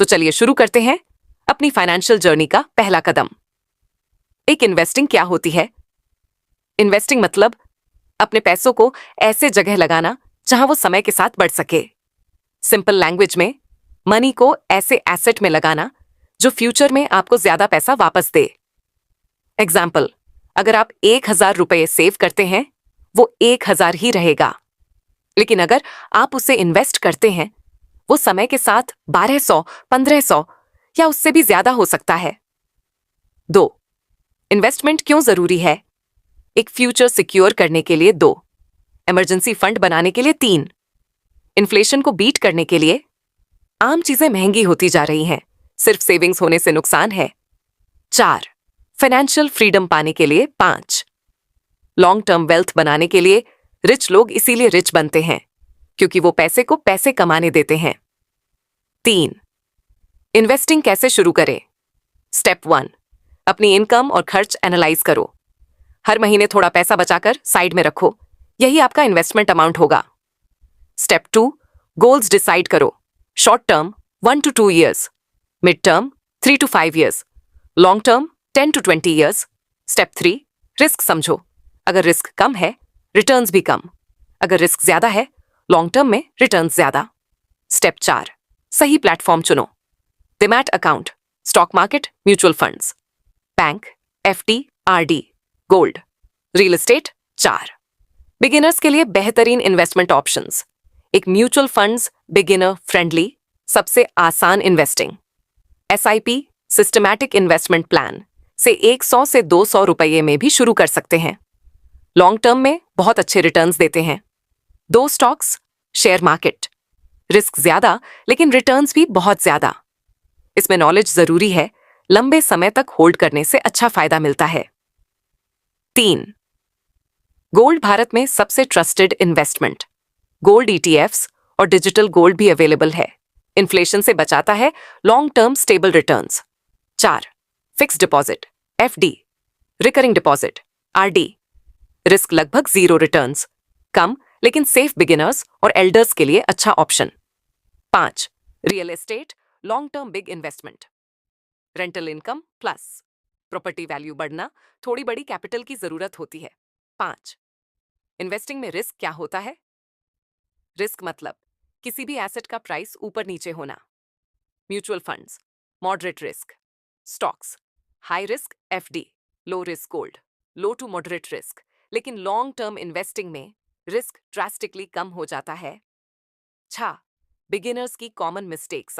तो चलिए शुरू करते हैं अपनी फाइनेंशियल जर्नी का पहला कदम। एक इन्वेस्टिंग क्या होती है? इन्वेस्टिंग मतलब अपने पैसों को ऐसे जगह लगाना जहां वो समय के साथ बढ़ सके। सिंपल लैंग्वेज में, मनी को ऐसे एसेट में लगाना जो फ्यूचर में आपको ज्यादा पैसा वापस दे। एग्जाम्पल, अगर आप 1,000 रुपये सेव करते हैं, वो 1,000 ही रहेगा। लेकिन अगर आप उसे इन्वेस्ट करते हैं, वो समय के साथ 1,200, 1,500 या उससे भी ज्यादा हो सकता है। 2. इन्वेस्टमेंट क्यों जरूरी है? एक फ्यूचर सिक्योर करने के लिए 2, इमरजेंसी फंड बनाने के लिए 3, इन्फ्लेशन को बीट करने के लिए। आम चीजें महंगी होती जा रही हैं, सिर्फ सेविंग्स होने से नुकसान है। 4, फाइनेंशियल फ्रीडम पाने के लिए 5, लॉन्ग टर्म वेल्थ बनाने के लिए। रिच लोग इसीलिए रिच बनते हैं क्योंकि वो पैसे को पैसे कमाने देते हैं। 3, इन्वेस्टिंग कैसे शुरू करें? स्टेप 1, अपनी इनकम और खर्च एनालाइज करो। हर महीने थोड़ा पैसा बचाकर साइड में रखो, यही आपका इन्वेस्टमेंट अमाउंट होगा। स्टेप 2, गोल्स डिसाइड करो। Short term 1 to 2 years, mid term 3 to 5 years, long term 10 to 20 years। Step 3, risk समझो। अगर रिस्क कम है, रिटर्न्स भी कम। अगर रिस्क ज्यादा है, लॉन्ग टर्म में रिटर्न्स ज्यादा। स्टेप 4, सही प्लेटफॉर्म चुनो। Demat account, stock market, mutual funds, bank, FD, RD, gold, real estate. 4, beginners के लिए बेहतरीन इन्वेस्टमेंट ऑप्शंस। एक म्यूचुअल फंड्स, बिगिनर फ्रेंडली, सबसे आसान investing. SIP, systematic investment plan से 100 से 200 रुपये में भी शुरू कर सकते हैं। लॉन्ग टर्म में बहुत अच्छे रिटर्न्स देते हैं। 2 स्टॉक्स, शेयर मार्केट, रिस्क ज्यादा लेकिन रिटर्न्स भी बहुत ज्यादा। इसमें नॉलेज जरूरी है, लंबे समय तक होल्ड करने से अच्छा फायदा मिलता है। 3, गोल्ड भारत में सबसे ट्रस्टेड इन्वेस्टमेंट। गोल्ड ईटीएफ्स और डिजिटल गोल्ड भी अवेलेबल है। इन्फ्लेशन से बचाता है, long term stable returns. 4, fix deposit, FD, recurring deposit, RD, risk लगभग 0 रिटर्न्स, कम लेकिन सेफ बिगिनर्स और एल्डर्स के लिए अच्छा option. 5, real estate, long term big investment, rental income plus, property value बढ़ना, थोड़ी बड़ी कैपिटल की जरूरत होती है। 5, इन्वेस्टिंग में रिस्क क्या होता है? रिस्क मतलब किसी भी एसेट का प्राइस ऊपर नीचे होना। Mutual funds, moderate risk. Stocks, high risk FD, low risk gold, low to moderate risk. लेकिन लॉन्ग टर्म इन्वेस्टिंग में रिस्क ड्रास्टिकली कम हो जाता है। 6, बिगिनर्स की कॉमन मिस्टेक्स।